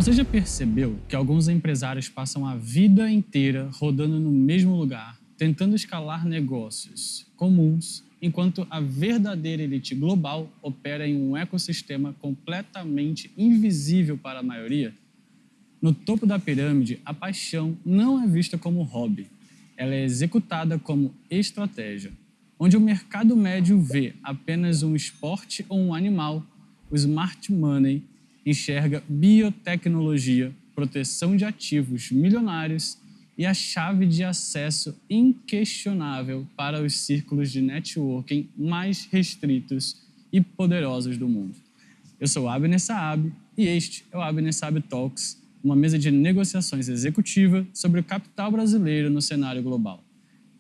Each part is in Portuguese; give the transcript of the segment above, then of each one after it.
Você já percebeu que alguns empresários passam a vida inteira rodando no mesmo lugar, tentando escalar negócios comuns, enquanto a verdadeira elite global opera em um ecossistema completamente invisível para a maioria? No topo da pirâmide, a paixão não é vista como hobby. Ela é executada como estratégia. Onde o mercado médio vê apenas um esporte ou um animal, o smart money enxerga biotecnologia, proteção de ativos milionários e a chave de acesso inquestionável para os círculos de networking mais restritos e poderosos do mundo. Eu sou Abner Saab e este é o Abner Saab Talks, uma mesa de negociações executiva sobre o capital brasileiro no cenário global.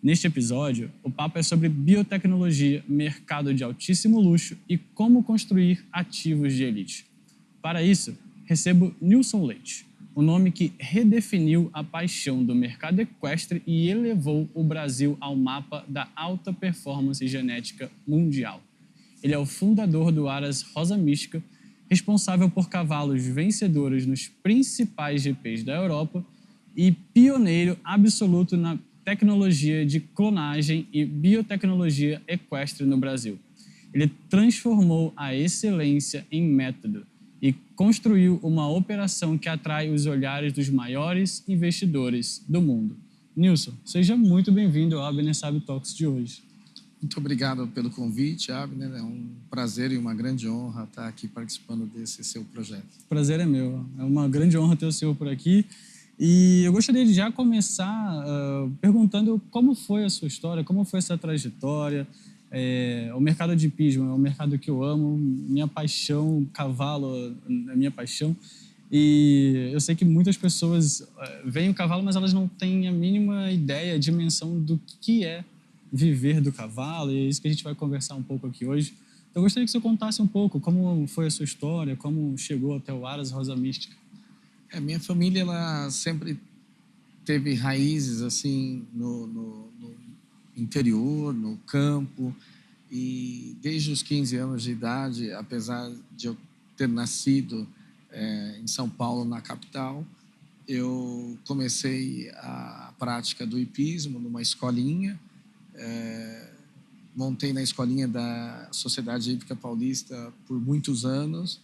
Neste episódio, o papo é sobre biotecnologia, mercado de altíssimo luxo e como construir ativos de elite. Para isso, recebo Nilson Leite, o nome que redefiniu a paixão do mercado equestre e elevou o Brasil ao mapa da alta performance genética mundial. Ele é o fundador do Aras Rosa Mística, responsável por cavalos vencedores nos principais GPs da Europa e pioneiro absoluto na tecnologia de clonagem e biotecnologia equestre no Brasil. Ele transformou a excelência em método e construiu uma operação que atrai os olhares dos maiores investidores do mundo. Nilson, seja muito bem-vindo ao Abner Saab Talks de hoje. Muito obrigado pelo convite, Abner. É um prazer e uma grande honra estar aqui participando desse seu projeto. O prazer é meu. É uma grande honra ter o senhor por aqui. E eu gostaria de já começar perguntando como foi a sua história, como foi essa trajetória. O mercado de hipismo é um mercado que eu amo, minha paixão, cavalo é minha paixão. E eu sei que muitas pessoas veem o cavalo, mas elas não têm a mínima ideia, a dimensão do que é viver do cavalo, e é isso que a gente vai conversar um pouco aqui hoje. Então, eu gostaria que você contasse um pouco como foi a sua história, como chegou até o Aras Rosa Mística. Minha família ela sempre teve raízes assim no interior, no campo, e desde os 15 anos de idade, apesar de eu ter nascido em São Paulo, na capital, eu comecei a prática do hipismo numa escolinha. Montei na escolinha da Sociedade Hípica Paulista por muitos anos,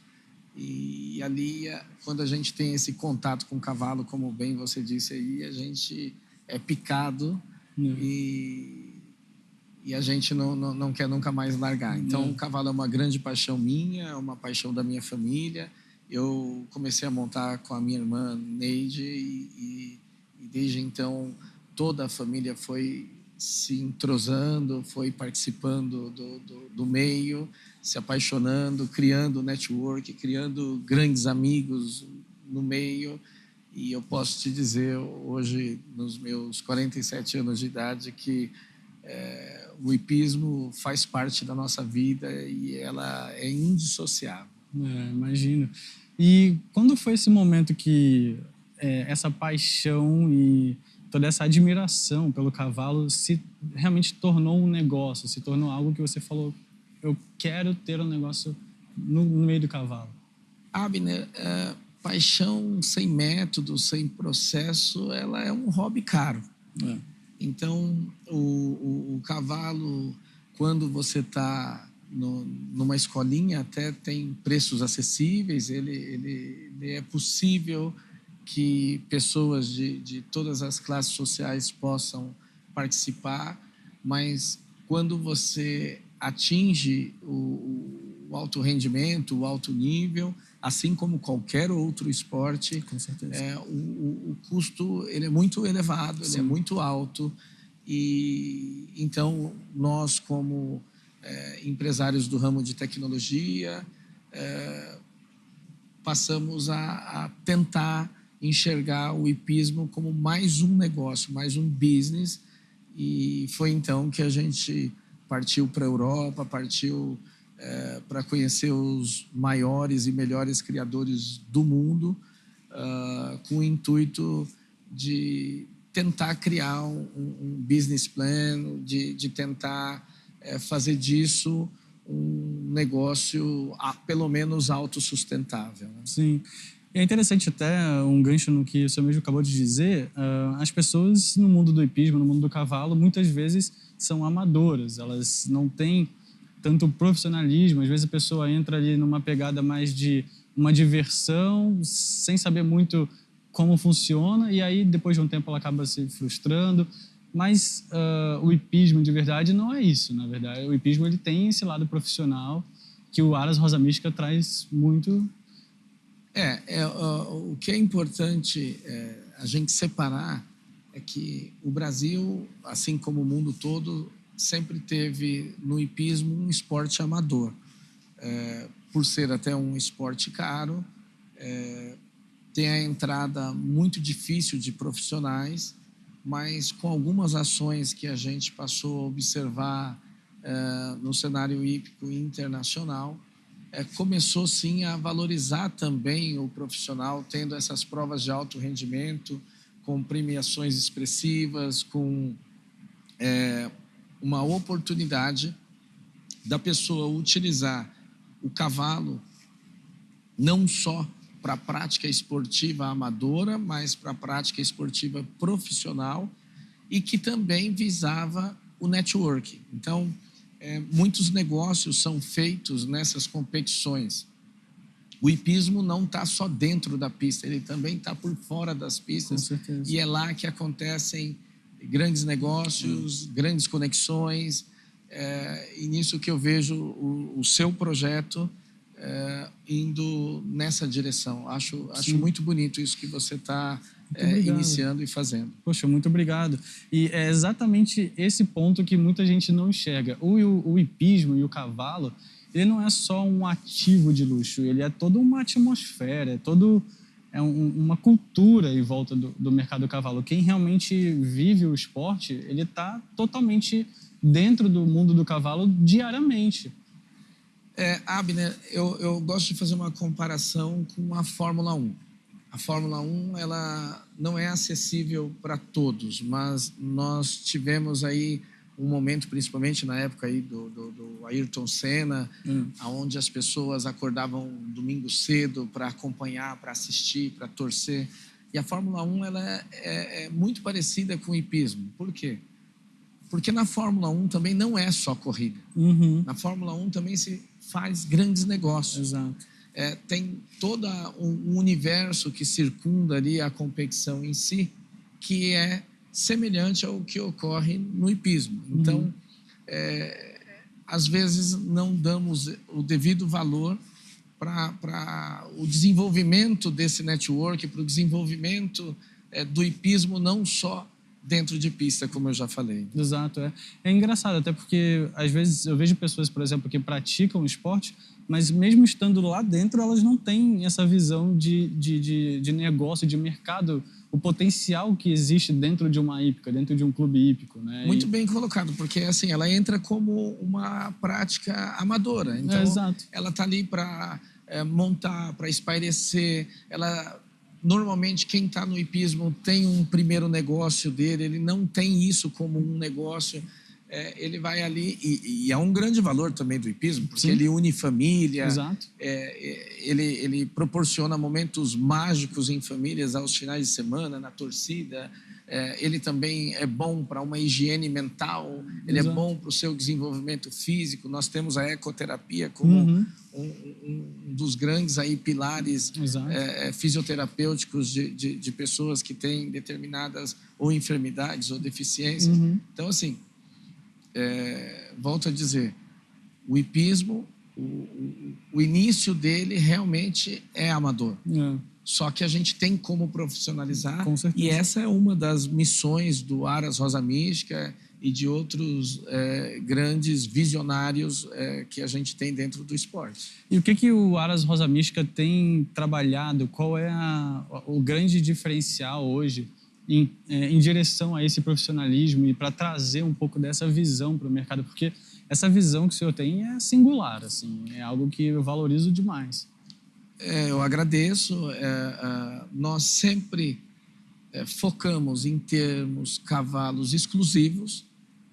e ali, quando a gente tem esse contato com o cavalo, como bem você disse aí, a gente é picado e a gente não quer nunca mais largar. Então, o cavalo é uma grande paixão minha, é uma paixão da minha família. Eu comecei a montar com a minha irmã Neide e desde então toda a família foi se entrosando, foi participando do meio, se apaixonando, criando network, criando grandes amigos no meio. E eu posso te dizer hoje, nos meus 47 anos de idade, que o hipismo faz parte da nossa vida e ela é indissociável. Imagino. E quando foi esse momento que essa paixão e toda essa admiração pelo cavalo se realmente tornou um negócio, se tornou algo que você falou, eu quero ter um negócio no meio do cavalo? Abner, paixão sem método, sem processo, ela é um hobby caro. Então, o cavalo, quando você está numa escolinha, até tem preços acessíveis, ele é possível que pessoas de todas as classes sociais possam participar, mas quando você atinge o alto rendimento, o alto nível, assim como qualquer outro esporte, com certeza, o custo ele é muito elevado, ele é muito alto, e então nós como empresários do ramo de tecnologia passamos a tentar enxergar o hipismo como mais um negócio, mais um business, e foi então que a gente partiu para a Europa, partiu para conhecer os maiores e melhores criadores do mundo, com o intuito de tentar criar um business plan, de tentar fazer disso um negócio pelo menos autossustentável, né? Sim. É interessante até um gancho no que o senhor mesmo acabou de dizer, as pessoas no mundo do hipismo, no mundo do cavalo, muitas vezes são amadoras, elas não têm tanto profissionalismo, às vezes a pessoa entra ali numa pegada mais de uma diversão, sem saber muito como funciona, e aí depois de um tempo ela acaba se frustrando, mas o hipismo de verdade não é isso, na verdade. O hipismo ele tem esse lado profissional que o Aras Rosa Mística traz muito. O que é importante a gente separar é que o Brasil, assim como o mundo todo, sempre teve no hipismo um esporte amador. Por ser até um esporte caro, tem a entrada muito difícil de profissionais, mas com algumas ações que a gente passou a observar no cenário hípico internacional, começou sim a valorizar também o profissional, tendo essas provas de alto rendimento, com premiações expressivas, com uma oportunidade da pessoa utilizar o cavalo não só para a prática esportiva amadora, mas para a prática esportiva profissional e que também visava o network. Então, muitos negócios são feitos nessas competições. O hipismo não está só dentro da pista, ele também está por fora das pistas. Com certeza. E é lá que acontecem grandes negócios, grandes conexões. E nisso que eu vejo o seu projeto indo nessa direção. Acho muito bonito isso que você está iniciando e fazendo. Poxa, muito obrigado. E é exatamente esse ponto que muita gente não enxerga. O hipismo e o cavalo, ele não é só um ativo de luxo, ele é toda uma atmosfera, uma cultura em volta do mercado do cavalo. Quem realmente vive o esporte, ele está totalmente dentro do mundo do cavalo diariamente. Abner, eu gosto de fazer uma comparação com a Fórmula 1. A Fórmula 1 ela não é acessível para todos, mas nós tivemos aí um momento, principalmente na época aí do Ayrton Senna, onde as pessoas acordavam domingo cedo para acompanhar, para assistir, para torcer. E a Fórmula 1 ela é muito parecida com o hipismo. Por quê? Porque na Fórmula 1 também não é só corrida. Na Fórmula 1 também se faz grandes negócios. Exato. Tem todo um universo que circunda ali a competição em si, que é semelhante ao que ocorre no hipismo. Então, às vezes não damos o devido valor para o desenvolvimento desse network, para o desenvolvimento do hipismo, não só dentro de pista, como eu já falei. Exato. É engraçado, até porque às vezes eu vejo pessoas, por exemplo, que praticam esporte, mas mesmo estando lá dentro, elas não têm essa visão de negócio, de mercado, o potencial que existe dentro de uma hípica, dentro de um clube hípico, né? Muito bem colocado, porque assim, ela entra como uma prática amadora. Então, exato. Ela está ali para montar, para espairecer. Normalmente, quem está no hipismo tem um primeiro negócio dele, ele não tem isso como um negócio. Ele vai ali, e é um grande valor também do hipismo, porque ele une família. Exato. Ele proporciona momentos mágicos em famílias aos finais de semana, na torcida. Ele também é bom para uma higiene mental, ele Exato. é bom para o seu desenvolvimento físico. Nós temos a ecoterapia como um dos grandes aí pilares fisioterapêuticos de pessoas que têm determinadas ou enfermidades ou deficiências. Então, assim, volto a dizer, o hipismo, o início dele realmente é amador. Só que a gente tem como profissionalizar. Com certeza. E essa é uma das missões do Aras Rosa Mística e de outros grandes visionários que a gente tem dentro do esporte. E o que o Aras Rosa Mística tem trabalhado? Qual é o grande diferencial hoje em direção a esse profissionalismo e para trazer um pouco dessa visão para o mercado? Porque essa visão que o senhor tem é singular, assim, é algo que eu valorizo demais. Eu agradeço. Nós sempre focamos em termos cavalos exclusivos,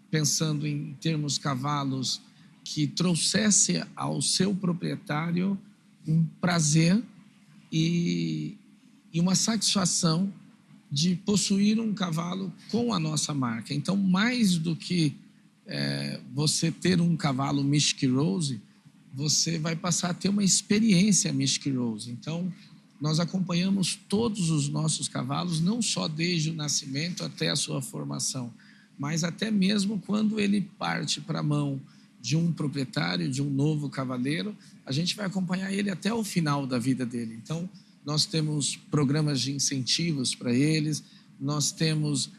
pensando em termos cavalos que trouxesse ao seu proprietário um prazer e uma satisfação de possuir um cavalo com a nossa marca. Então, mais do que você ter um cavalo Mystic Rose, você vai passar a ter uma experiência Mystic Rose. Então, nós acompanhamos todos os nossos cavalos, não só desde o nascimento até a sua formação, mas até mesmo quando ele parte para a mão de um proprietário, de um novo cavaleiro, a gente vai acompanhar ele até o final da vida dele. Então, nós temos programas de incentivos para eles, nós temos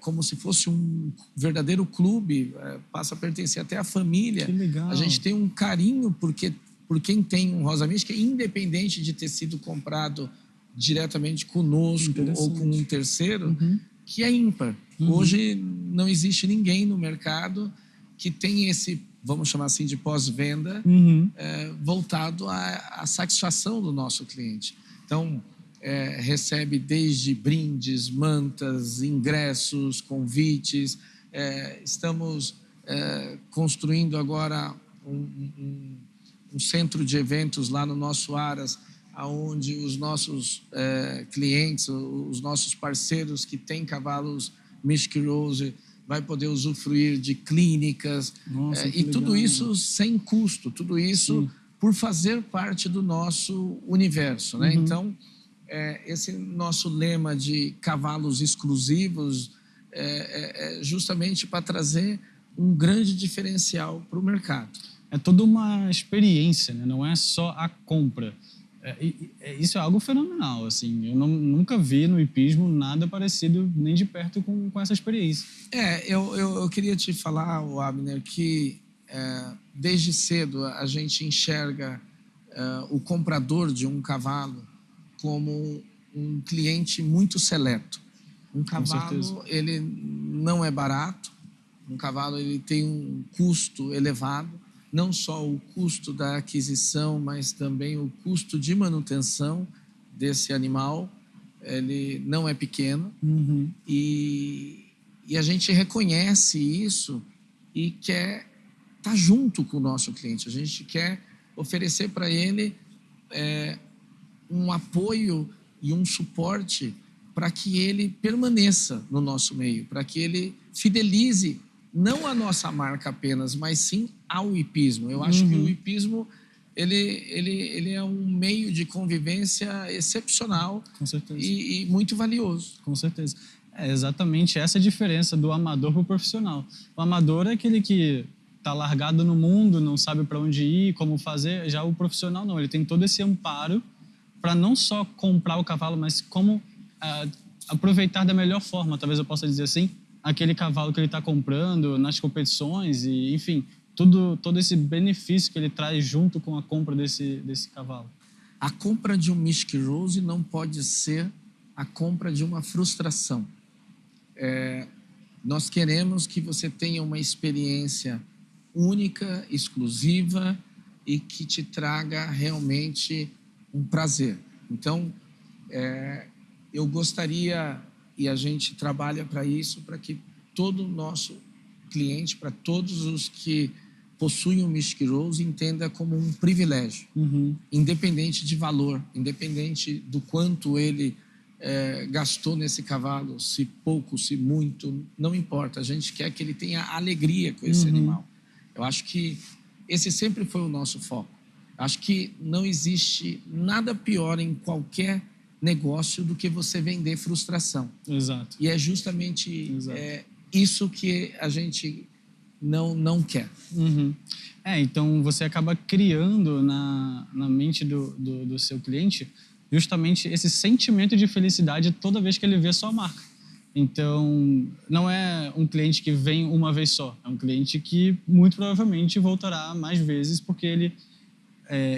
como se fosse um verdadeiro clube, passa a pertencer até à família. Que legal. A gente tem um carinho por quem tem um Rosa Mística, independente de ter sido comprado diretamente conosco ou com um terceiro, que é ímpar. Hoje não existe ninguém no mercado que tem esse, vamos chamar assim, de pós-venda voltado à satisfação do nosso cliente. Então, recebe desde brindes, mantas, ingressos, convites. Estamos construindo agora um centro de eventos lá no nosso Aras, onde os nossos clientes, os nossos parceiros que têm cavalos Mystic Rose vai poder usufruir de clínicas. Nossa, e tudo legal. isso sem custo, tudo isso por fazer parte do nosso universo, né? Então, esse nosso lema de cavalos exclusivos é justamente para trazer um grande diferencial para o mercado. É toda uma experiência, né? Não é só a compra. Isso é algo fenomenal, assim. Eu nunca vi no hipismo nada parecido nem de perto com essa experiência. Eu queria te falar, Abner, que desde cedo a gente enxerga o comprador de um cavalo como um cliente muito seleto. Um cavalo, ele não é barato, um cavalo ele tem um custo elevado, não só o custo da aquisição, mas também o custo de manutenção desse animal. Ele não é pequeno e a gente reconhece isso e quer estar junto com o nosso cliente. A gente quer oferecer para ele um apoio e um suporte para que ele permaneça no nosso meio, para que ele fidelize não a nossa marca apenas, mas sim ao hipismo. Eu acho que o hipismo ele é um meio de convivência excepcional. Com certeza. E muito valioso. Com certeza. É exatamente essa a diferença do amador para o profissional. O amador é aquele que está largado no mundo, não sabe para onde ir, como fazer. Já o profissional não, ele tem todo esse amparo para não só comprar o cavalo, mas como aproveitar da melhor forma, talvez eu possa dizer assim, aquele cavalo que ele está comprando nas competições e, enfim, todo esse benefício que ele traz junto com a compra desse cavalo. A compra de um Mystic Rose não pode ser a compra de uma frustração. Nós queremos que você tenha uma experiência única, exclusiva e que te traga realmente um prazer. Então, eu gostaria, e a gente trabalha para isso, para que todo o nosso cliente, para todos os que possuem o Mystic Rose, entenda como um privilégio, independente de valor, independente do quanto ele gastou nesse cavalo, se pouco, se muito, não importa. A gente quer que ele tenha alegria com esse animal. Eu acho que esse sempre foi o nosso foco. Acho que não existe nada pior em qualquer negócio do que você vender frustração. Exato. E é justamente isso que a gente não quer. Então você acaba criando na mente do seu cliente justamente esse sentimento de felicidade toda vez que ele vê a sua marca. Então, não é um cliente que vem uma vez só, é um cliente que muito provavelmente voltará mais vezes porque ele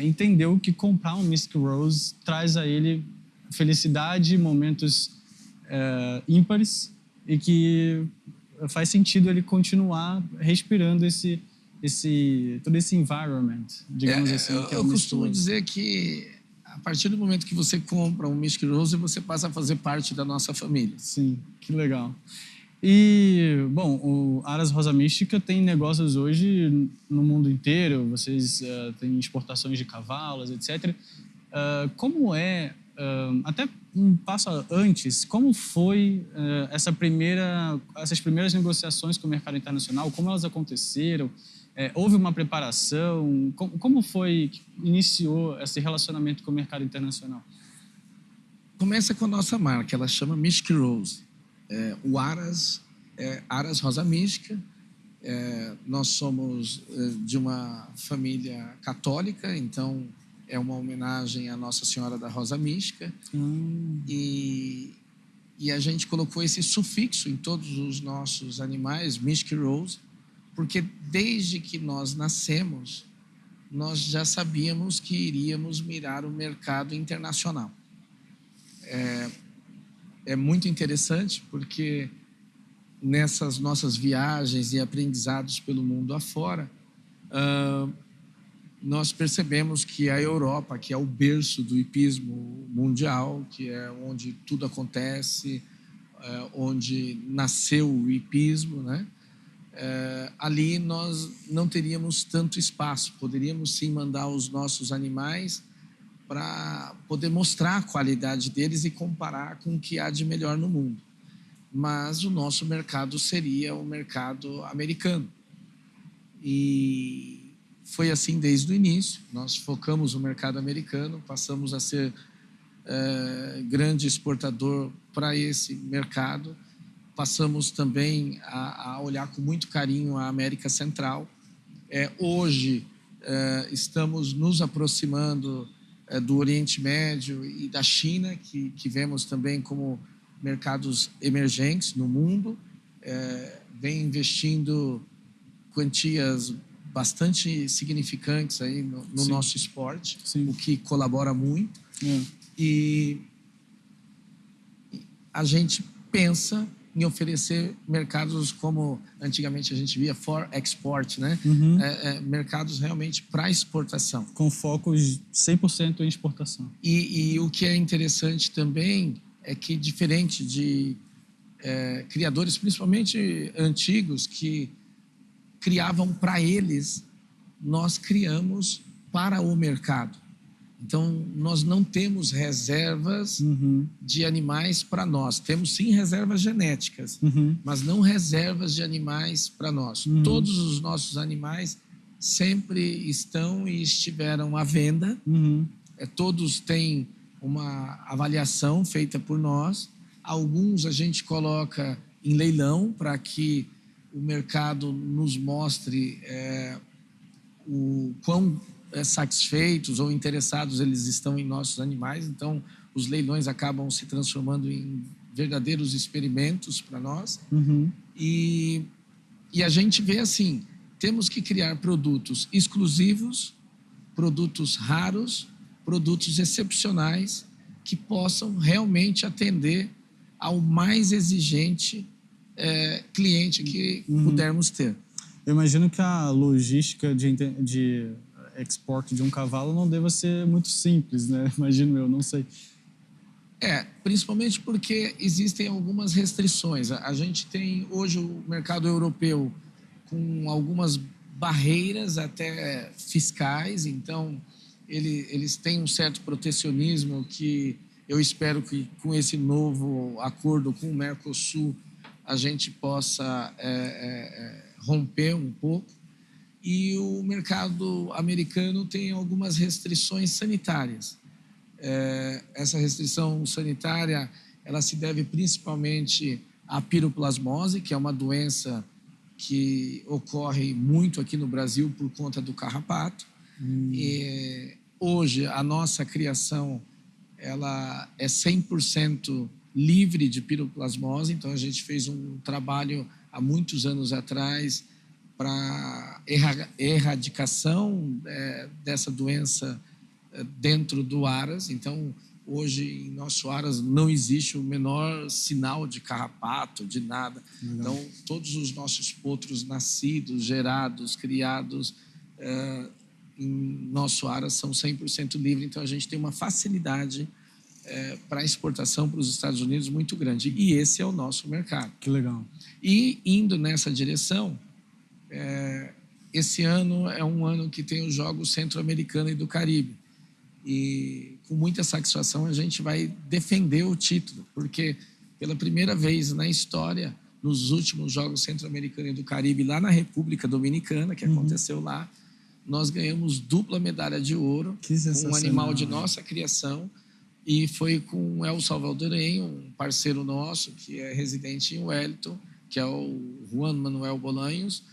entendeu que comprar um Mystic Rose traz a ele felicidade, momentos ímpares e que faz sentido ele continuar respirando todo esse environment, digamos assim. Eu costumo dizer que a partir do momento que você compra um Mystic Rose, você passa a fazer parte da nossa família. Sim, que legal. E, bom, o Aras Rosa Mística tem negócios hoje no mundo inteiro, vocês têm exportações de cavalos, etc. Como é, até um passo antes, como foi essas primeiras negociações com o mercado internacional? Como elas aconteceram? Houve uma preparação? Como foi que iniciou esse relacionamento com o mercado internacional? Começa com a nossa marca, ela chama Mystic Rose. O Aras Aras Rosa Mística. Nós somos de uma família católica, então é uma homenagem à Nossa Senhora da Rosa Mística. E a gente colocou esse sufixo em todos os nossos animais, Mystic Rose, porque desde que nós nascemos, nós já sabíamos que iríamos mirar o mercado internacional. É muito interessante porque nessas nossas viagens e aprendizados pelo mundo afora, nós percebemos que a Europa, que é o berço do hipismo mundial, que é onde tudo acontece, onde nasceu o hipismo, né? Ali nós não teríamos tanto espaço. Poderíamos sim mandar os nossos animais para poder mostrar a qualidade deles e comparar com o que há de melhor no mundo. Mas o nosso mercado seria o mercado americano. E foi assim desde o início. Nós focamos no mercado americano, passamos a ser grande exportador para esse mercado. Passamos também a olhar com muito carinho a América Central. Hoje estamos nos aproximando do Oriente Médio e da China, que vemos também como mercados emergentes no mundo, vem investindo quantias bastante significantes aí no nosso esporte, o que colabora muito. E a gente pensa em oferecer mercados como antigamente a gente via for export, né? Mercados realmente para exportação. Com foco 100% em exportação. E o que é interessante também é que, diferente de criadores, principalmente antigos, que criavam para eles, nós criamos para o mercado. Então, nós não temos reservas de animais para nós. Temos, sim, reservas genéticas, mas não reservas de animais para nós. Todos os nossos animais sempre estão e estiveram à venda. Todos têm uma avaliação feita por nós. Alguns a gente coloca em leilão para que o mercado nos mostre o quão satisfeitos ou interessados eles estão em nossos animais. Então, os leilões acabam se transformando em verdadeiros experimentos para nós. E a gente vê assim, temos que criar produtos exclusivos, produtos raros, produtos excepcionais que possam realmente atender ao mais exigente cliente que pudermos ter. Eu imagino que a logística de export de um cavalo não deva ser muito simples, né? Imagino eu, não sei. Principalmente porque existem algumas restrições. A gente tem hoje o mercado europeu com algumas barreiras até fiscais, então eles têm um certo protecionismo que eu espero que com esse novo acordo com o Mercosul a gente possa romper um pouco. E o mercado americano tem algumas restrições sanitárias. Essa restrição sanitária ela se deve principalmente à piroplasmose, que é uma doença que ocorre muito aqui no Brasil por conta do carrapato. E hoje a nossa criação ela é 100% livre de piroplasmose, então a gente fez um trabalho há muitos anos atrás para erradicação dessa doença dentro do Aras. Então, hoje, em nosso Aras, não existe o menor sinal de carrapato, de nada. Então, todos os nossos potros nascidos, gerados, criados em nosso Aras são 100% livres. Então, a gente tem uma facilidade para exportação para os Estados Unidos muito grande. E esse é o nosso mercado. Que legal. E, indo nessa direção, esse ano é um ano que tem os Jogos Centro-Americano e do Caribe. e com muita satisfação a gente vai defender o título, porque pela primeira vez na história, nos últimos Jogos Centro-Americanos e do Caribe, lá na República Dominicana, que aconteceu lá, nós ganhamos dupla medalha de ouro com um animal de nossa criação, e foi com o El Salvadorenho, um parceiro nosso que é residente em Wellington, que é o Juan Manuel Bolanhos,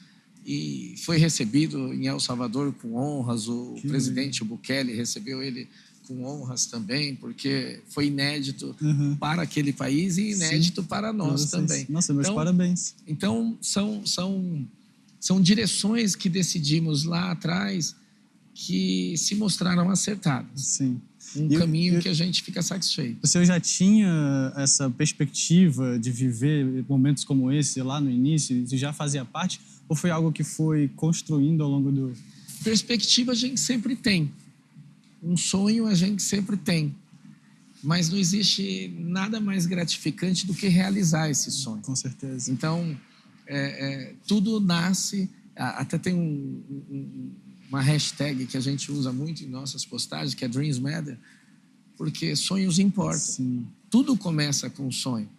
e foi recebido em El Salvador com honras. O presidente Bukele recebeu ele com honras também, porque foi inédito para aquele país e inédito para nós também. Nossa, meus parabéns. Então, são direções que decidimos lá atrás que se mostraram acertadas. Sim. Caminho que a gente fica satisfeito. O senhor já tinha essa perspectiva de viver momentos como esse lá no início? Isso já fazia parte? Ou foi algo que foi construindo ao longo do... Perspectiva a gente sempre tem. Um sonho a gente sempre tem. Mas não existe nada mais gratificante do que realizar esse sonho. Com certeza. Então, tudo nasce... Até tem uma hashtag que a gente usa muito em nossas postagens, que é Dreams Matter, porque sonhos importam. Sim. Tudo começa com um sonho,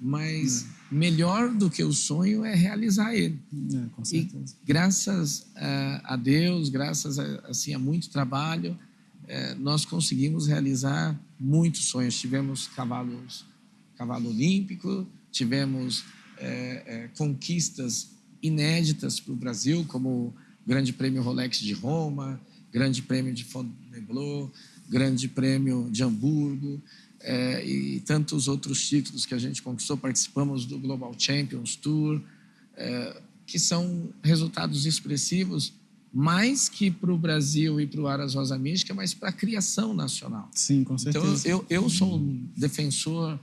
mas melhor do que o sonho é realizar ele. Com certeza. E graças a Deus, graças a muito trabalho, nós conseguimos realizar muitos sonhos. Tivemos cavalo olímpico, tivemos conquistas inéditas para o Brasil, como o Grande Prêmio Rolex de Roma, Grande Prêmio de Fontainebleau, Grande Prêmio de Hamburgo, e tantos outros títulos que a gente conquistou. Participamos do Global Champions Tour, que são resultados expressivos, mais que para o Brasil e para o Aras Rosa Mística, mas para a criação nacional. Sim, com certeza. Então, eu sou um defensor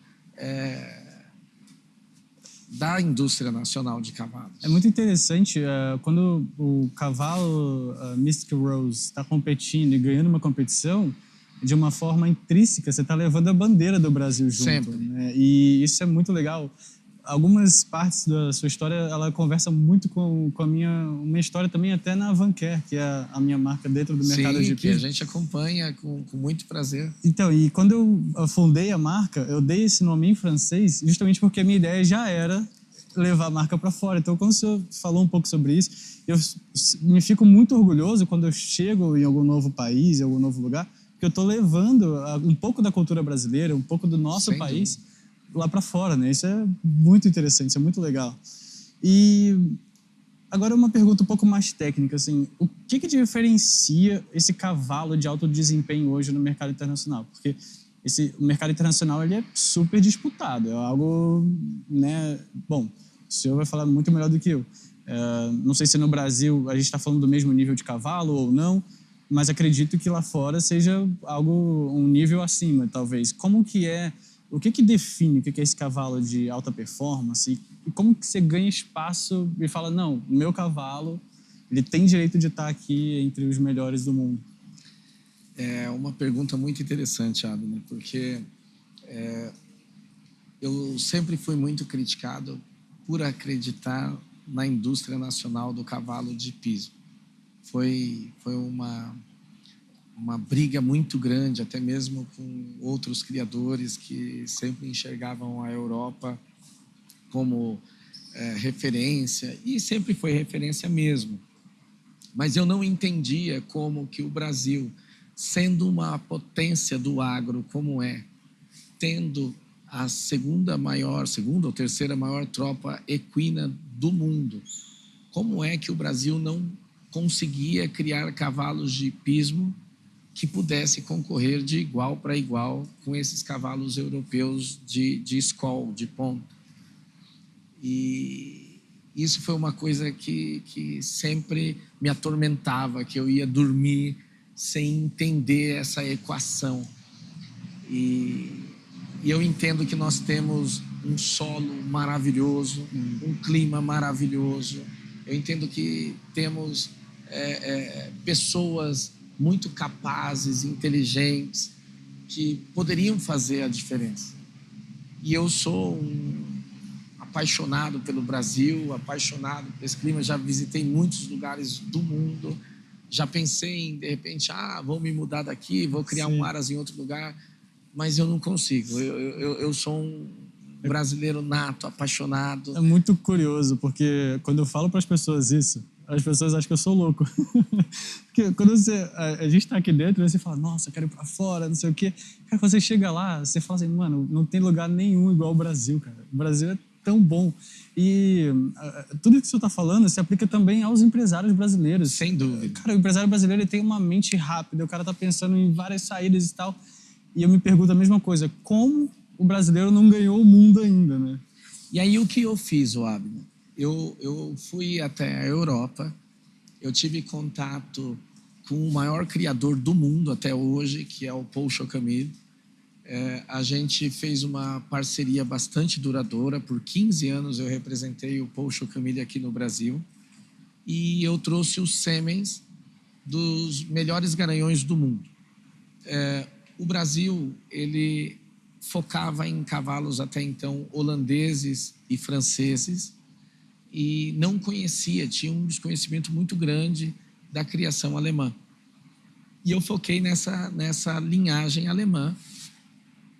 da indústria nacional de cavalos. É muito interessante, quando o cavalo Mystic Rose está competindo e ganhando uma competição, de uma forma intrínseca, você está levando a bandeira do Brasil junto. Sempre. Né? E isso é muito legal. Algumas partes da sua história, ela conversa muito com a minha história também, até na Vanquer, que é a minha marca dentro do mercado de Sim, que piso. a gente acompanha com muito prazer. Então, e quando eu fundei a marca, eu dei esse nome em francês justamente porque a minha ideia já era levar a marca para fora. Então, quando o senhor falou um pouco sobre isso, eu me fico muito orgulhoso quando eu chego em algum novo país, em algum novo lugar, porque eu estou levando um pouco da cultura brasileira, um pouco do nosso Sem país dúvida. Lá para fora, né? Isso é muito interessante, isso é muito legal. E agora uma pergunta um pouco mais técnica, assim, o que diferencia esse cavalo de alto desempenho hoje no mercado internacional? Porque o mercado internacional ele é super disputado, é algo, né? Bom, o senhor vai falar muito melhor do que eu. Não sei se no Brasil a gente está falando do mesmo nível de cavalo ou não, mas acredito que lá fora seja um nível acima, talvez. Como que é? O que define o que é esse cavalo de alta performance? E como que você ganha espaço e fala, não, o meu cavalo, ele tem direito de estar aqui entre os melhores do mundo? É uma pergunta muito interessante, Abner, porque eu sempre fui muito criticado por acreditar na indústria nacional do cavalo de piso. Foi uma briga muito grande, até mesmo com outros criadores que sempre enxergavam a Europa como referência, e sempre foi referência mesmo. Mas eu não entendia como que o Brasil, sendo uma potência do agro como tendo a segunda ou terceira maior tropa equina do mundo, como é que o Brasil não conseguia criar cavalos de pismo que pudesse concorrer de igual para igual com esses cavalos europeus de escol, de ponta. E isso foi uma coisa que sempre me atormentava, que eu ia dormir sem entender essa equação. E eu entendo que nós temos um solo maravilhoso, um clima maravilhoso. Eu entendo que temos pessoas muito capazes, inteligentes, que poderiam fazer a diferença. E eu sou apaixonado pelo Brasil, apaixonado por esse clima. Já visitei muitos lugares do mundo, Já pensei em, de repente, vou me mudar daqui, vou criar um aras em outro lugar, mas eu não consigo. Eu sou um brasileiro nato, apaixonado. É muito curioso, porque quando eu falo para as pessoas isso, as pessoas acham que eu sou louco. Porque quando a gente tá aqui dentro, você fala, nossa, eu quero ir para fora, não sei o quê. Cara, quando você chega lá, você fala assim, mano, não tem lugar nenhum igual o Brasil, cara. O Brasil é tão bom. E tudo que você está falando se aplica também aos empresários brasileiros. Sem dúvida. Cara, o empresário brasileiro ele tem uma mente rápida, o cara tá pensando em várias saídas e tal. E eu me pergunto a mesma coisa, como o brasileiro não ganhou o mundo ainda, né? E aí o que eu fiz, Abner? Eu fui até a Europa, eu tive contato com o maior criador do mundo até hoje, que é o Paul Chocamille. A gente fez uma parceria bastante duradoura. Por 15 anos eu representei o Paul Chocamille aqui no Brasil. E eu trouxe os sêmens dos melhores garanhões do mundo. O Brasil, ele focava em cavalos até então holandeses e franceses e não conhecia, tinha um desconhecimento muito grande da criação alemã. E eu foquei nessa linhagem alemã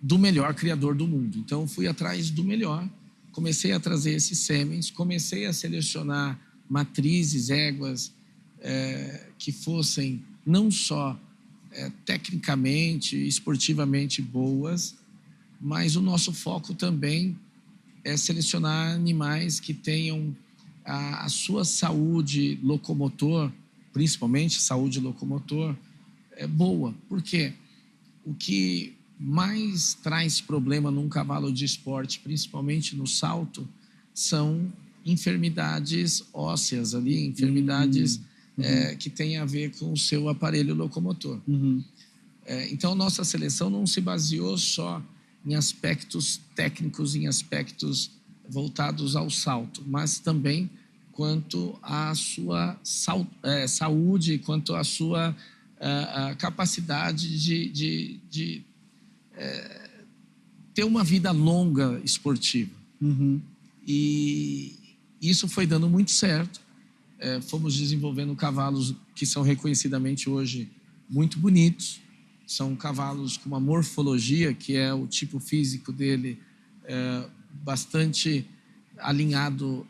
do melhor criador do mundo. Então, fui atrás do melhor, comecei a trazer esses sêmens, comecei a selecionar matrizes, éguas, que fossem não só tecnicamente, esportivamente boas, mas o nosso foco também é selecionar animais que tenham a sua saúde locomotor, principalmente saúde locomotor, boa. Por quê? O que mais traz problema num cavalo de esporte, principalmente no salto, são enfermidades ósseas ali, enfermidades que têm a ver com o seu aparelho locomotor. Então, nossa seleção não se baseou só em aspectos técnicos, em aspectos voltados ao salto, mas também quanto à sua saúde, quanto à sua capacidade de ter uma vida longa esportiva. E isso foi dando muito certo. Fomos desenvolvendo cavalos que são reconhecidamente hoje muito bonitos. São cavalos com uma morfologia, que é o tipo físico dele, bastante alinhado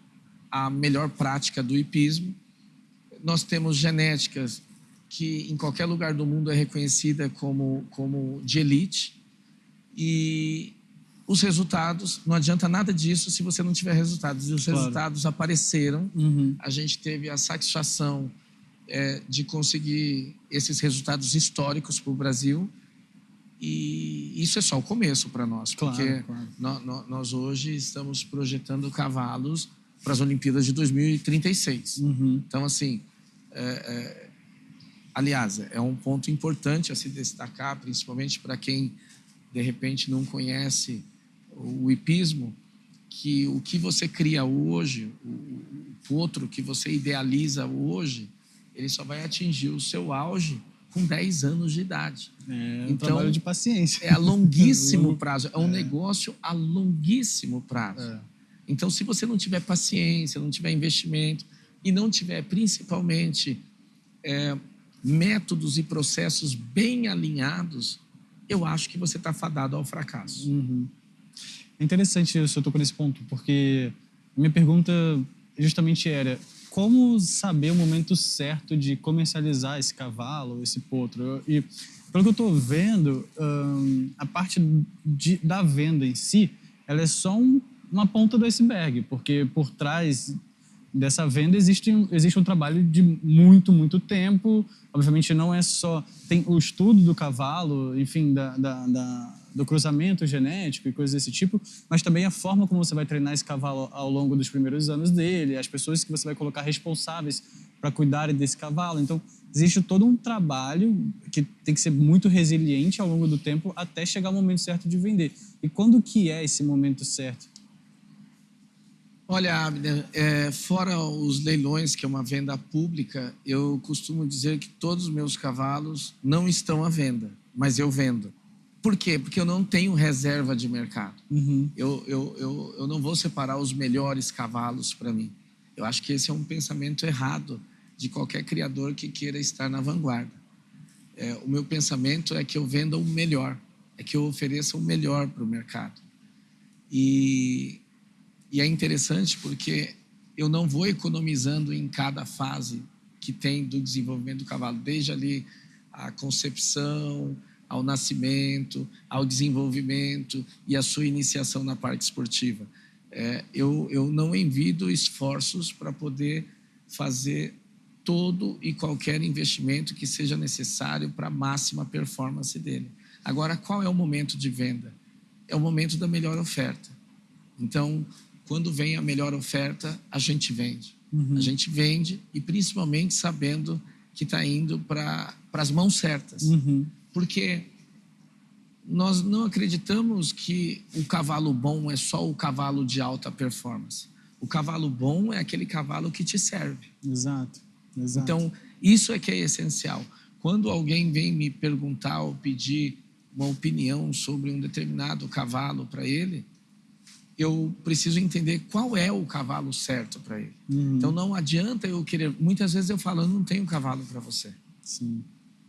à melhor prática do hipismo. Nós temos genéticas que em qualquer lugar do mundo é reconhecida como de elite. E os resultados, não adianta nada disso se você não tiver resultados. E os resultados apareceram. A gente teve a satisfação de conseguir esses resultados históricos para o Brasil. E isso é só o começo para nós, porque nós hoje estamos projetando cavalos para as Olimpíadas de 2036. Então, assim, aliás, é um ponto importante a se destacar, principalmente para quem, de repente, não conhece o hipismo, que o que você cria hoje, o potro que você idealiza hoje, ele só vai atingir o seu auge com 10 anos de idade. Então, trabalho de paciência. É a longuíssimo prazo, é um negócio a longuíssimo prazo. Então, se você não tiver paciência, não tiver investimento e não tiver, principalmente, métodos e processos bem alinhados, eu acho que você está fadado ao fracasso. É interessante isso, eu estou nesse ponto, porque minha pergunta justamente era como saber o momento certo de comercializar esse cavalo, esse potro. E, pelo que eu estou vendo, a parte da venda em si, ela é só uma ponta do iceberg, porque por trás dessa venda existe um trabalho de muito, muito tempo. Obviamente não é só... Tem o estudo do cavalo, enfim, do cruzamento genético e coisas desse tipo, mas também a forma como você vai treinar esse cavalo ao longo dos primeiros anos dele, as pessoas que você vai colocar responsáveis para cuidarem desse cavalo. Então, existe todo um trabalho que tem que ser muito resiliente ao longo do tempo até chegar o momento certo de vender. E quando que é esse momento certo? Olha, Abner, fora os leilões, que é uma venda pública, eu costumo dizer que todos os meus cavalos não estão à venda, mas eu vendo. Por quê? Porque eu não tenho reserva de mercado. Eu não vou separar os melhores cavalos para mim. Eu acho que esse é um pensamento errado de qualquer criador que queira estar na vanguarda. O meu pensamento é que eu venda o melhor, é que eu ofereça o melhor para o mercado. E é interessante porque eu não vou economizando em cada fase que tem do desenvolvimento do cavalo, desde ali a concepção, ao nascimento, ao desenvolvimento e a sua iniciação na parte esportiva. Eu não envido esforços para poder fazer todo e qualquer investimento que seja necessário para a máxima performance dele. Agora, qual é o momento de venda? É o momento da melhor oferta. Então, quando vem a melhor oferta, a gente vende. A gente vende e principalmente sabendo que está indo para as mãos certas. Porque nós não acreditamos que o cavalo bom é só o cavalo de alta performance. O cavalo bom é aquele cavalo que te serve. Exato. Então, isso é que é essencial. Quando alguém vem me perguntar ou pedir uma opinião sobre um determinado cavalo para ele, eu preciso entender qual é o cavalo certo para ele. Então, não adianta eu querer... Muitas vezes eu falo, eu não tenho cavalo para você. Sim.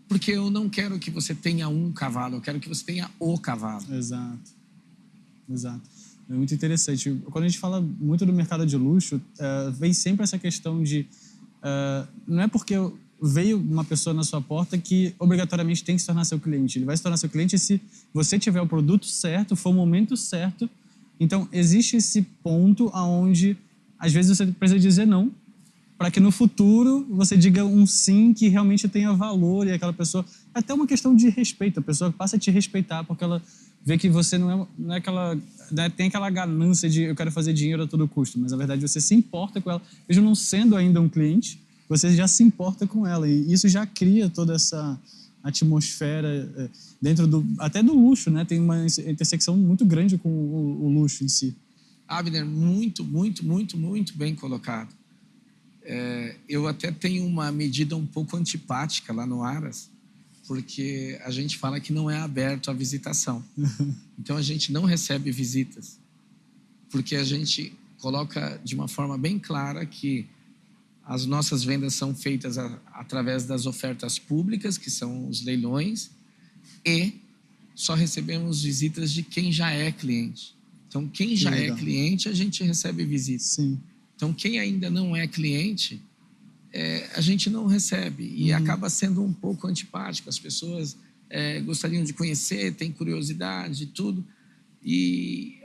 Porque eu não quero que você tenha um cavalo, eu quero que você tenha o cavalo. Exato. É muito interessante. Quando a gente fala muito do mercado de luxo, vem sempre essa questão de... não é porque veio uma pessoa na sua porta que obrigatoriamente tem que se tornar seu cliente. Ele vai se tornar seu cliente se você tiver o produto certo, for o momento certo. Então, existe esse ponto onde, às vezes, você precisa dizer não, para que no futuro você diga um sim que realmente tenha valor e aquela pessoa... É até uma questão de respeito. A pessoa passa a te respeitar porque ela vê que você não é aquela... tem aquela ganância de eu quero fazer dinheiro a todo custo, mas, na verdade, você se importa com ela. Mesmo não sendo ainda um cliente, você já se importa com ela. E isso já cria toda essa atmosfera dentro até do luxo, né? Tem uma intersecção muito grande com o luxo em si. Abner, muito bem colocado. Eu até tenho uma medida um pouco antipática lá no Aras, porque a gente fala que não é aberto à visitação. Então, a gente não recebe visitas, porque a gente coloca de uma forma bem clara que as nossas vendas são feitas através das ofertas públicas, que são os leilões, e só recebemos visitas de quem já é cliente. Então, quem já é cliente, a gente recebe visitas. Sim. Então, quem ainda não é cliente, a gente não recebe. E acaba sendo um pouco antipático. As pessoas gostariam de conhecer, têm curiosidade e tudo. E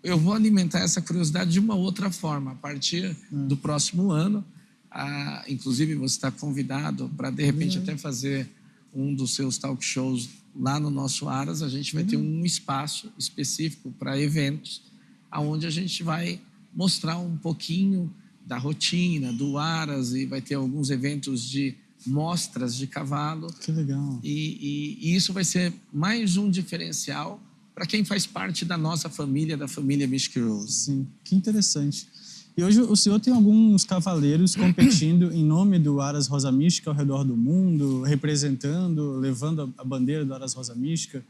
eu vou alimentar essa curiosidade de uma outra forma. A partir do próximo ano, inclusive você está convidado para, de repente, até fazer um dos seus talk shows lá no nosso Aras. A gente vai ter um espaço específico para eventos, onde a gente vai mostrar um pouquinho da rotina do Aras e vai ter alguns eventos de mostras de cavalo. Que legal. E isso vai ser mais um diferencial para quem faz parte da nossa família, da família Mystic Rose. Sim, que interessante. E hoje o senhor tem alguns cavaleiros competindo em nome do Aras Rosa Mística ao redor do mundo, representando, levando a bandeira do Aras Rosa Mística.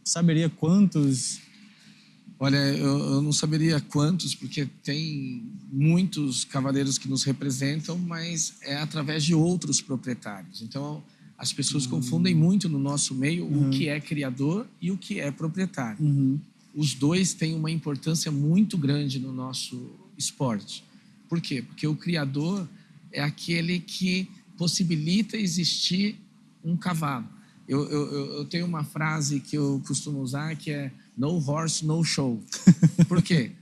Saberia quantos? Olha, eu não saberia quantos, porque tem muitos cavaleiros que nos representam, mas é através de outros proprietários. Então, as pessoas confundem muito no nosso meio o que é criador e o que é proprietário. Os dois têm uma importância muito grande no nosso esporte. Por quê? Porque o criador é aquele que possibilita existir um cavalo. Eu tenho uma frase que eu costumo usar que é no horse, no show. Por quê?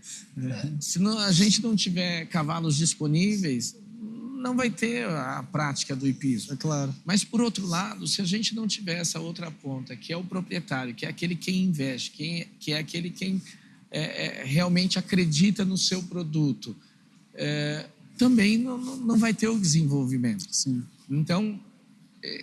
Se a gente não tiver cavalos disponíveis, não vai ter a prática do hipismo. É claro. Mas, por outro lado, se a gente não tiver essa outra ponta, que é o proprietário, que é aquele quem investe, que é aquele quem realmente acredita no seu produto, também não vai ter o desenvolvimento. Sim. Então,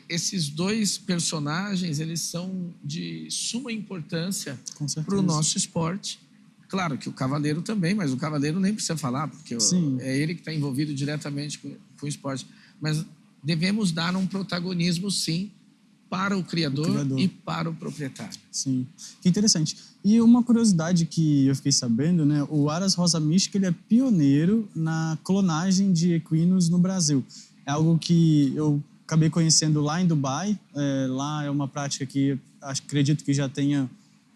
esses dois personagens, eles são de suma importância para o nosso esporte. Claro que o cavaleiro também, mas o cavaleiro nem precisa falar, porque é ele que está envolvido diretamente com o esporte. Mas devemos dar um protagonismo, sim, para o criador e para o proprietário. Sim, que interessante. E uma curiosidade que eu fiquei sabendo, né? O Aras Rosa Mística, ele é pioneiro na clonagem de equinos no Brasil. É algo que eu acabei conhecendo lá em Dubai. Lá é uma prática que acredito que já tenha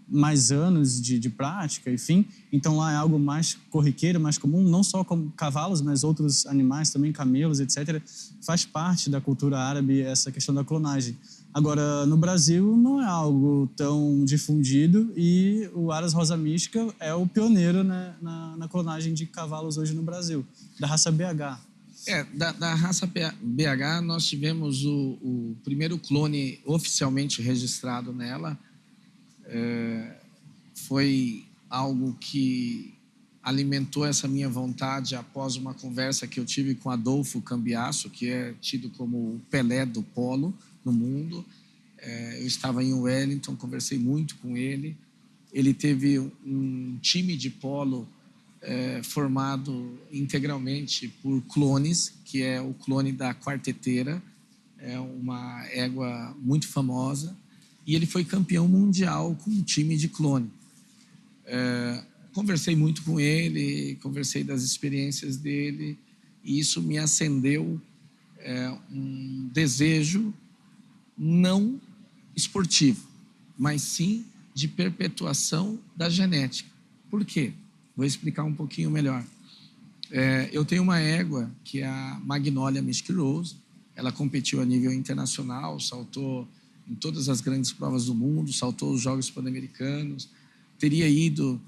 mais anos de prática, enfim. Então lá é algo mais corriqueiro, mais comum, não só com cavalos, mas outros animais também, camelos, etc. Faz parte da cultura árabe essa questão da clonagem. Agora, no Brasil não é algo tão difundido e o Aras Rosa Mística é o pioneiro, né, na clonagem de cavalos hoje no Brasil, da raça BH. Da raça BH, nós tivemos o primeiro clone oficialmente registrado nela. Foi algo que alimentou essa minha vontade após uma conversa que eu tive com Adolfo Cambiasso, que é tido como o Pelé do polo no mundo. Eu estava em Wellington, conversei muito com ele. Ele teve um time de polo formado integralmente por clones, que é o clone da quarteteira, é uma égua muito famosa, e ele foi campeão mundial com um time de clone. Conversei muito com ele, conversei das experiências dele, e isso me acendeu um desejo não esportivo, mas sim de perpetuação da genética. Por quê? Vou explicar um pouquinho melhor. Eu tenho uma égua que é a Magnolia Mystic Rose. Ela competiu a nível internacional, saltou em todas as grandes provas do mundo, saltou os Jogos Pan-Americanos, teria ido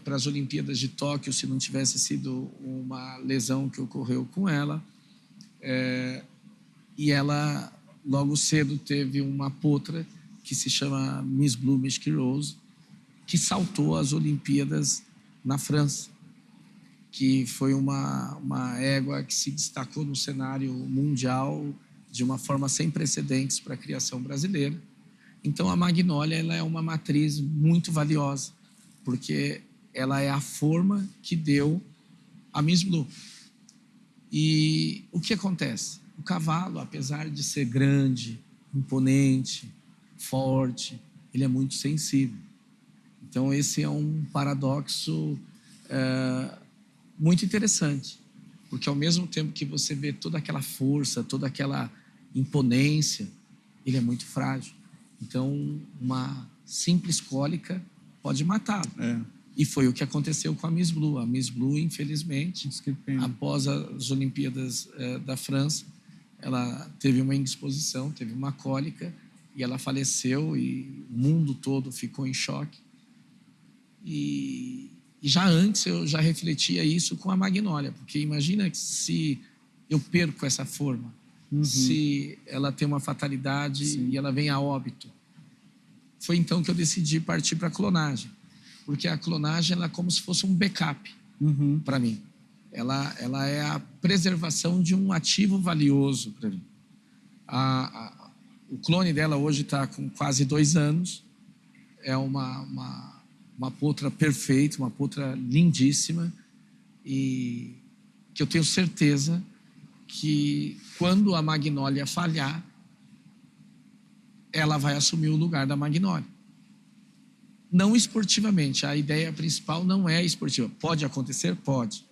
para as Olimpíadas de Tóquio se não tivesse sido uma lesão que ocorreu com ela. E ela, logo cedo, teve uma potra que se chama Miss Blue Mystic Rose, que saltou as Olimpíadas na França, que foi uma égua que se destacou no cenário mundial de uma forma sem precedentes para a criação brasileira. Então, a Magnolia ela é uma matriz muito valiosa, porque ela é a forma que deu a Miss Blue. E o que acontece? O cavalo, apesar de ser grande, imponente, forte, ele é muito sensível. Então, esse é um paradoxo muito interessante, porque ao mesmo tempo que você vê toda aquela força, toda aquela imponência, ele é muito frágil. Então, uma simples cólica pode matá-lo. E foi o que aconteceu com a Miss Blue. A Miss Blue, infelizmente, após as Olimpíadas da França, ela teve uma indisposição, teve uma cólica, e ela faleceu, e o mundo todo ficou em choque. E já antes eu já refletia isso com a Magnolia, porque imagina que se eu perco essa forma, se ela tem uma fatalidade e ela vem a óbito. Foi então que eu decidi partir para a clonagem, porque a clonagem ela é como se fosse um backup para mim. Ela é a preservação de um ativo valioso para mim. O clone dela hoje está com quase 2 anos, é uma potra perfeita, uma potra lindíssima, e que eu tenho certeza que quando a Magnolia falhar, ela vai assumir o lugar da Magnolia. Não esportivamente, a ideia principal não é esportiva. Pode acontecer? Pode.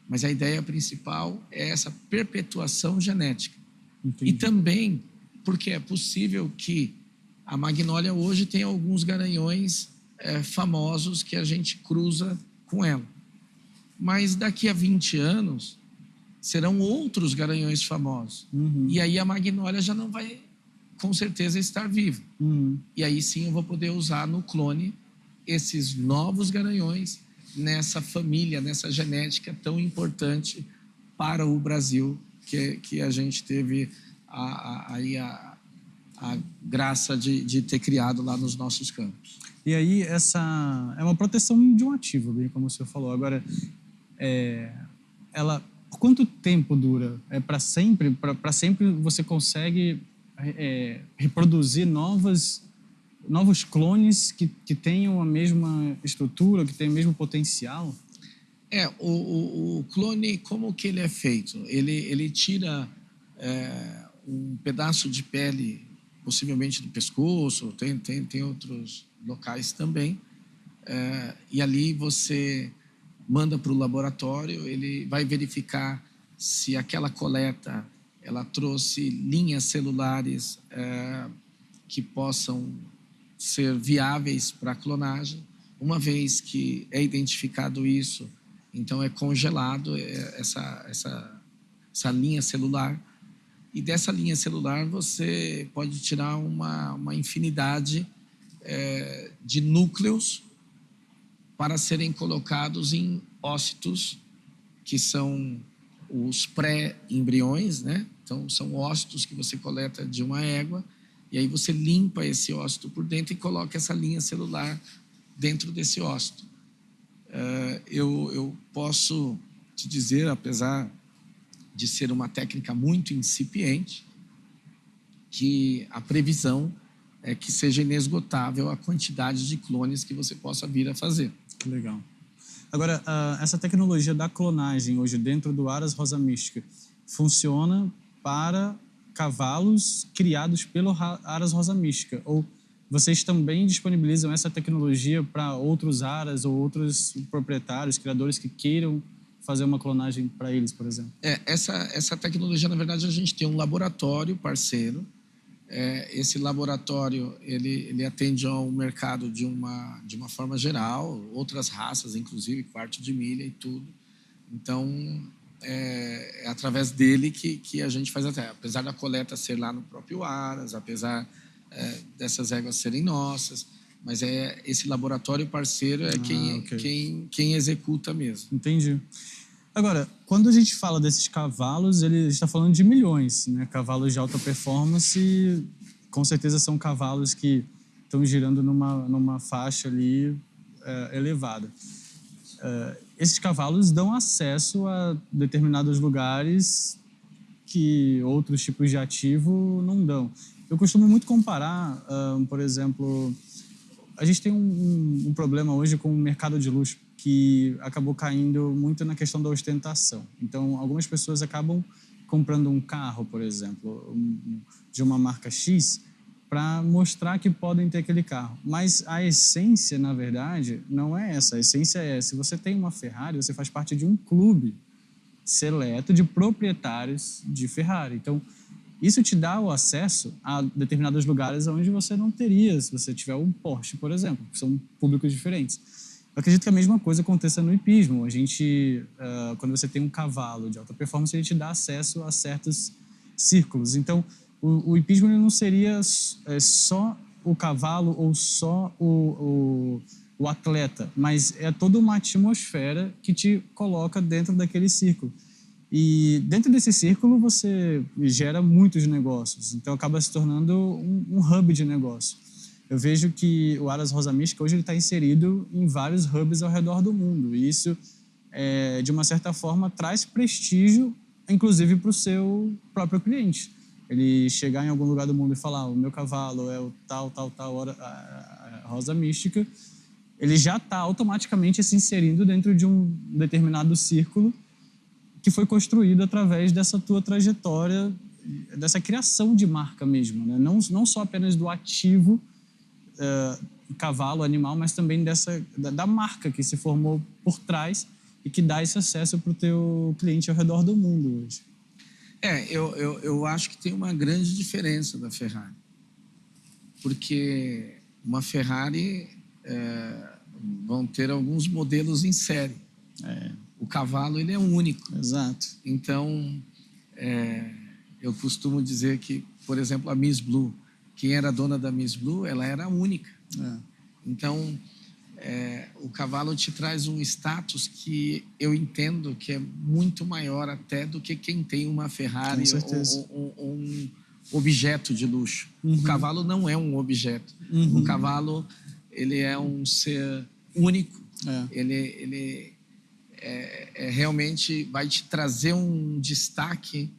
Mas a ideia principal é essa perpetuação genética. Entendi. E também porque é possível que a Magnolia hoje tenha alguns garanhões famosos que a gente cruza com ela. Mas daqui a 20 anos, serão outros garanhões famosos. E aí a Magnolia já não vai, com certeza, estar viva. E aí sim eu vou poder usar no clone esses novos garanhões nessa família, nessa genética tão importante para o Brasil, que a gente teve a graça de ter criado lá nos nossos campos. E aí essa é uma proteção de um ativo, bem como o senhor falou. Agora, ela, por quanto tempo dura? É para sempre? Para sempre você consegue reproduzir novos clones que tenham a mesma estrutura, que tenham o mesmo potencial? O clone, como que ele é feito? Ele tira um pedaço de pele, possivelmente do pescoço, tem outros locais também, e ali você manda para o laboratório, ele vai verificar se aquela coleta ela trouxe linhas celulares que possam ser viáveis para a clonagem. Uma vez que é identificado isso, então é congelado essa linha celular. E dessa linha celular você pode tirar uma infinidade de núcleos para serem colocados em ócitos, que são os pré-embriões, né? Então, são ócitos que você coleta de uma égua, e aí você limpa esse ócito por dentro e coloca essa linha celular dentro desse ócito. Eu posso te dizer, apesar de ser uma técnica muito incipiente, que a previsão é que seja inesgotável a quantidade de clones que você possa vir a fazer. Que legal. Agora, essa tecnologia da clonagem hoje dentro do Aras Rosa Mística funciona para cavalos criados pelo Aras Rosa Mística? Ou vocês também disponibilizam essa tecnologia para outros aras ou outros proprietários, criadores que queiram fazer uma clonagem para eles, por exemplo? Essa tecnologia, na verdade, a gente tem um laboratório parceiro. Esse laboratório ele atende ao mercado de uma forma geral, outras raças, inclusive quarto de milha e tudo. Então, é através dele que a gente faz até. Apesar da coleta ser lá no próprio Aras, apesar dessas éguas serem nossas, mas esse laboratório parceiro quem executa mesmo. Entendi. Agora, quando a gente fala desses cavalos, ele está falando de milhões, né? Cavalos de alta performance, com certeza são cavalos que estão girando numa faixa ali elevada. Esses cavalos dão acesso a determinados lugares que outros tipos de ativo não dão. Eu costumo muito comparar, por exemplo, a gente tem um problema hoje com o mercado de luxo, que acabou caindo muito na questão da ostentação. Então, algumas pessoas acabam comprando um carro, por exemplo, de uma marca X, para mostrar que podem ter aquele carro. Mas a essência, na verdade, não é essa. A essência é, se você tem uma Ferrari, você faz parte de um clube seleto de proprietários de Ferrari. Então, isso te dá o acesso a determinados lugares onde você não teria se você tiver um Porsche, por exemplo, que são públicos diferentes. Eu acredito que a mesma coisa aconteça no hipismo. A gente, quando você tem um cavalo de alta performance, ele te dá acesso a certos círculos. Então, o hipismo ele não seria só o cavalo ou só o atleta, mas é toda uma atmosfera que te coloca dentro daquele círculo. E dentro desse círculo você gera muitos negócios, então acaba se tornando um hub de negócio. Eu vejo que o Aras Rosa Mística hoje está inserido em vários hubs ao redor do mundo. E isso, de uma certa forma, traz prestígio, inclusive para o seu próprio cliente. Ele chegar em algum lugar do mundo e falar: o meu cavalo é o tal, a Rosa Mística, ele já está automaticamente se inserindo dentro de um determinado círculo que foi construído através dessa tua trajetória, dessa criação de marca mesmo, né? Não só apenas do ativo, cavalo, animal, mas também da marca que se formou por trás e que dá esse acesso para o teu cliente ao redor do mundo hoje. Eu acho que tem uma grande diferença da Ferrari. Porque uma Ferrari vão ter alguns modelos em série. O cavalo ele é único. Exato. Então, eu costumo dizer que, por exemplo, a Miss Blue, quem era dona da Miss Blue, ela era única. Então, o cavalo te traz um status que eu entendo que é muito maior até do que quem tem uma Ferrari ou um objeto de luxo. O cavalo não é um objeto. O cavalo ele é um ser único. Ele realmente vai te trazer um destaque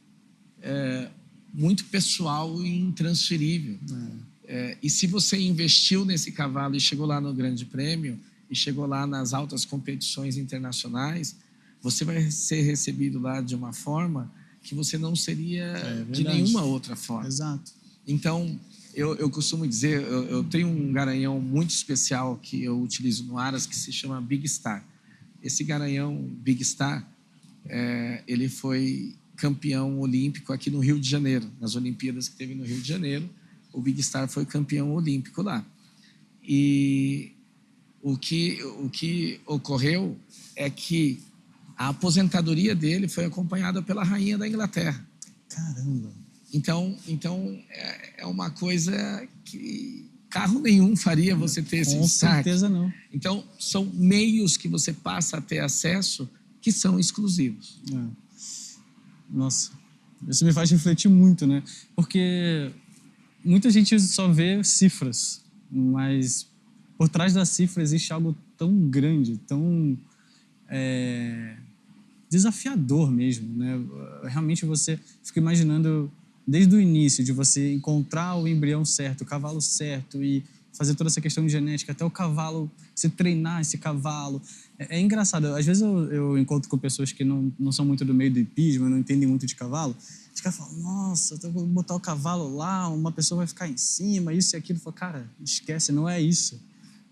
muito pessoal e intransferível. E se você investiu nesse cavalo e chegou lá no Grande Prêmio e chegou lá nas altas competições internacionais, você vai ser recebido lá de uma forma que você não seria de nenhuma outra forma. Exato. Então, eu costumo dizer, eu tenho um garanhão muito especial que eu utilizo no Aras que se chama Big Star. Esse garanhão Big Star, ele foi campeão olímpico aqui no Rio de Janeiro, nas Olimpíadas que teve no Rio de Janeiro. O Big Star foi campeão olímpico lá. E o que ocorreu é que a aposentadoria dele foi acompanhada pela rainha da Inglaterra. Caramba! Então é uma coisa que carro nenhum faria você ter esse destaque. Com certeza não. Então, são meios que você passa a ter acesso que são exclusivos. Nossa, isso me faz refletir muito, né? Porque muita gente só vê cifras, mas por trás da cifra existe algo tão grande, tão desafiador mesmo, né? Realmente você fica imaginando desde o início de você encontrar o embrião certo, o cavalo certo e fazer toda essa questão de genética, até o cavalo, você treinar esse cavalo. É engraçado, às vezes eu encontro com pessoas que não são muito do meio do hipismo, não entendem muito de cavalo, os caras falam, nossa, eu vou botar o cavalo lá, uma pessoa vai ficar em cima, isso e aquilo. Eu falo, cara, esquece, não é isso.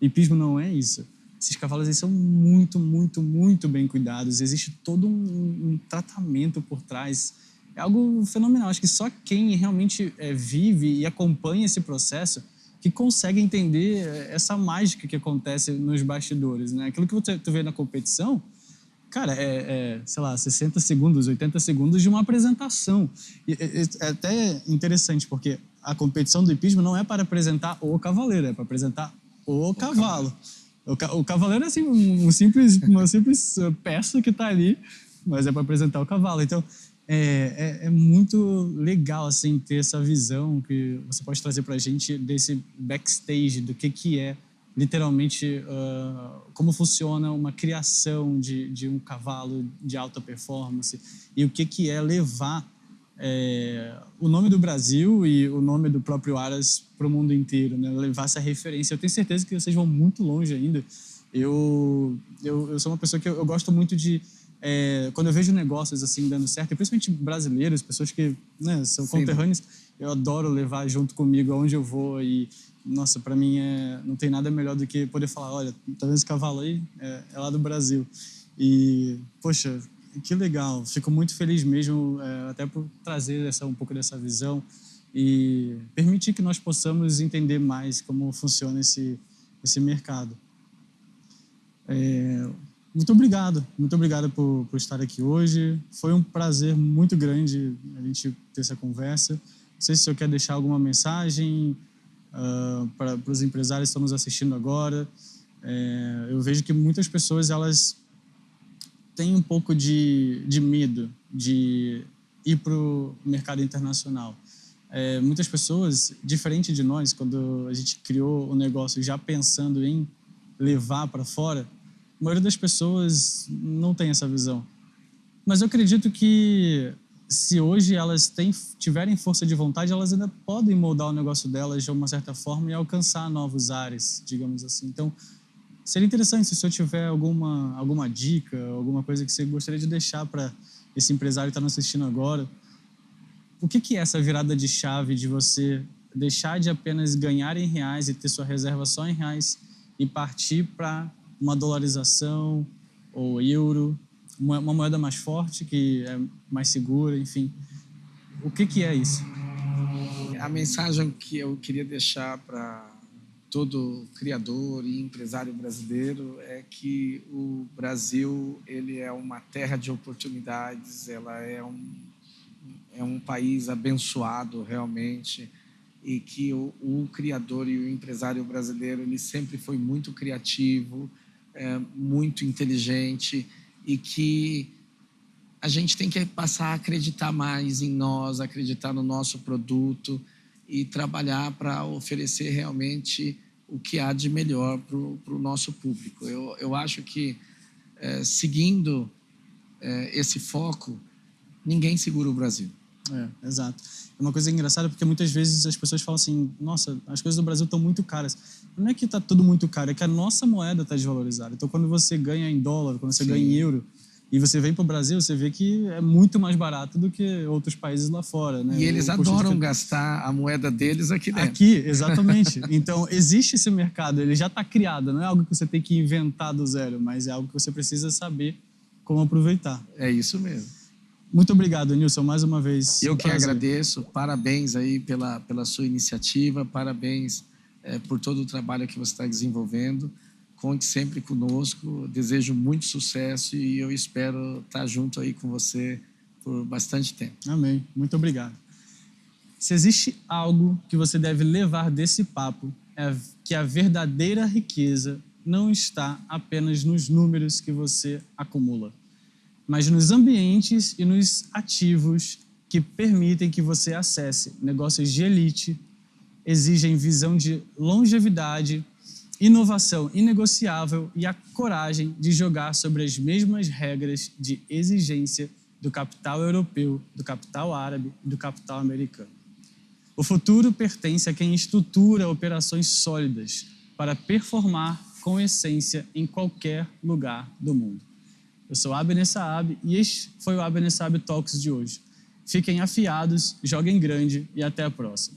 Hipismo não é isso. Esses cavalos eles são muito, muito, muito bem cuidados, existe todo um tratamento por trás. É algo fenomenal, acho que só quem realmente vive e acompanha esse processo que consegue entender essa mágica que acontece nos bastidores, né? Aquilo que tu vê na competição, cara, sei lá, 60 segundos, 80 segundos de uma apresentação. É até interessante, porque a competição do hipismo não é para apresentar o cavaleiro, é para apresentar o cavalo. O cavaleiro é assim, uma simples peça que está ali, mas é para apresentar o cavalo. Então, é muito legal assim, ter essa visão que você pode trazer para a gente desse backstage, do que é literalmente como funciona uma criação de um cavalo de alta performance e o que é levar o nome do Brasil e o nome do próprio Aras para o mundo inteiro, né? Levar essa referência. Eu tenho certeza que vocês vão muito longe ainda. Eu sou uma pessoa que eu gosto muito de quando eu vejo negócios assim dando certo, e principalmente brasileiros, pessoas que, né, são conterrâneos, eu adoro levar junto comigo aonde eu vou e, nossa, para mim não tem nada melhor do que poder falar, olha, tá vendo esse cavalo aí? É lá do Brasil. E, poxa, que legal. Fico muito feliz mesmo, até por trazer um pouco dessa visão e permitir que nós possamos entender mais como funciona esse mercado. Muito obrigado por estar aqui hoje. Foi um prazer muito grande a gente ter essa conversa. Não sei se o senhor quer deixar alguma mensagem para os empresários que estão nos assistindo agora. Eu vejo que muitas pessoas elas têm um pouco de medo de ir para o mercado internacional. Muitas pessoas, diferente de nós, quando a gente criou o negócio já pensando em levar para fora, a maioria das pessoas não tem essa visão. Mas eu acredito que se hoje elas tiverem força de vontade, elas ainda podem moldar o negócio delas de uma certa forma e alcançar novos ares, digamos assim. Então, seria interessante se o senhor tiver alguma dica, alguma coisa que você gostaria de deixar para esse empresário que está nos assistindo agora. O que é essa virada de chave de você deixar de apenas ganhar em reais e ter sua reserva só em reais e partir para uma dolarização ou euro, uma moeda mais forte, que é mais segura, enfim. O que é isso? A mensagem que eu queria deixar para todo criador e empresário brasileiro é que o Brasil ele é uma terra de oportunidades, ela é um país abençoado realmente, e que o criador e o empresário brasileiro ele sempre foi muito criativo, muito inteligente, e que a gente tem que passar a acreditar mais em nós, acreditar no nosso produto e trabalhar para oferecer realmente o que há de melhor para o nosso público. Eu acho que, seguindo esse foco, ninguém segura o Brasil. Exato. É uma coisa engraçada porque muitas vezes as pessoas falam assim, nossa, as coisas do Brasil estão muito caras. Não é que está tudo muito caro, é que a nossa moeda está desvalorizada. Então, quando você ganha em dólar, quando você ganha em euro, e você vem para o Brasil, você vê que é muito mais barato do que outros países lá fora, né? E eles adoram gastar a moeda deles aqui dentro. Aqui, exatamente. Então, existe esse mercado, ele já está criado. Não é algo que você tem que inventar do zero, mas é algo que você precisa saber como aproveitar. É isso mesmo. Muito obrigado, Nilson, mais uma vez. Eu que Prazer. agradeço, parabéns aí pela sua iniciativa, parabéns por todo o trabalho que você está desenvolvendo. Conte sempre conosco, desejo muito sucesso e eu espero estar junto aí com você por bastante tempo. Amém, muito obrigado. Se existe algo que você deve levar desse papo, é que a verdadeira riqueza não está apenas nos números que você acumula, mas nos ambientes e nos ativos que permitem que você acesse negócios de elite, exigem visão de longevidade, inovação inegociável e a coragem de jogar sobre as mesmas regras de exigência do capital europeu, do capital árabe e do capital americano. O futuro pertence a quem estrutura operações sólidas para performar com essência em qualquer lugar do mundo. Eu sou Abner Saab e este foi o Abner Saab Talks de hoje. Fiquem afiados, joguem grande e até a próxima.